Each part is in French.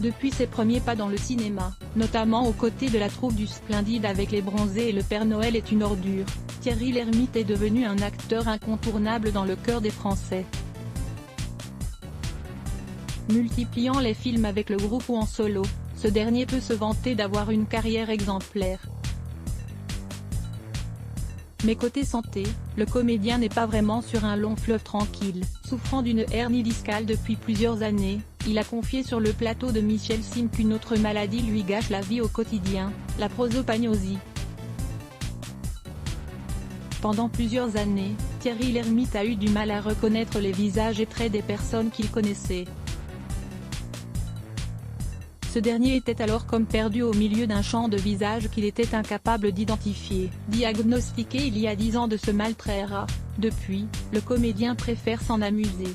Depuis ses premiers pas dans le cinéma, notamment aux côtés de la troupe du Splendide avec Les Bronzés et Le Père Noël est une ordure, Thierry Lhermitte est devenu un acteur incontournable dans le cœur des Français. Multipliant les films avec le groupe ou en solo, ce dernier peut se vanter d'avoir une carrière exemplaire. Mais côté santé, le comédien n'est pas vraiment sur un long fleuve tranquille. Souffrant d'une hernie discale depuis plusieurs années, il a confié sur le plateau de Michel Sim qu'une autre maladie lui gâche la vie au quotidien, la prosopagnosie. Pendant plusieurs années, Thierry Lhermitte a eu du mal à reconnaître les visages et traits des personnes qu'il connaissait. Ce dernier était alors comme perdu au milieu d'un champ de visages qu'il était incapable d'identifier. Diagnostiqué il y a 10 ans de ce mal très rare, depuis, le comédien préfère s'en amuser.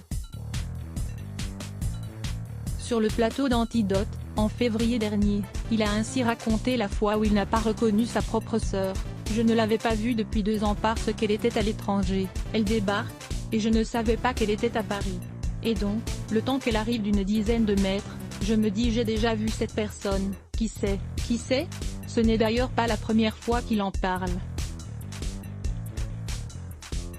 Sur le plateau d'Antidote, en février dernier, il a ainsi raconté la fois où il n'a pas reconnu sa propre sœur. « Je ne l'avais pas vue depuis 2 ans parce qu'elle était à l'étranger, elle débarque, et je ne savais pas qu'elle était à Paris. Et donc, le temps qu'elle arrive d'une dizaine de mètres, je me dis j'ai déjà vu cette personne, qui c'est ?» Ce n'est d'ailleurs pas la première fois qu'il en parle.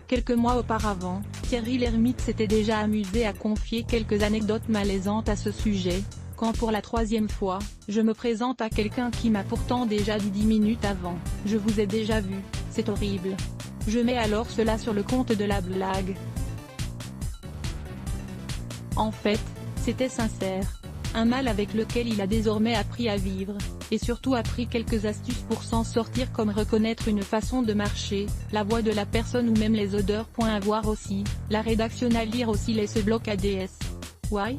Quelques mois auparavant, Thierry Lhermitte s'était déjà amusé à confier quelques anecdotes malaisantes à ce sujet, quand pour la 3e fois, je me présente à quelqu'un qui m'a pourtant déjà dit 10 minutes avant, « Je vous ai déjà vu, c'est horrible. » Je mets alors cela sur le compte de la blague. En fait, c'était sincère. Un mal avec lequel il a désormais appris à vivre, et surtout appris quelques astuces pour s'en sortir comme reconnaître une façon de marcher, la voix de la personne ou même les odeurs. À voir aussi, la rédaction à lire aussi les ce bloc ADS. Why ?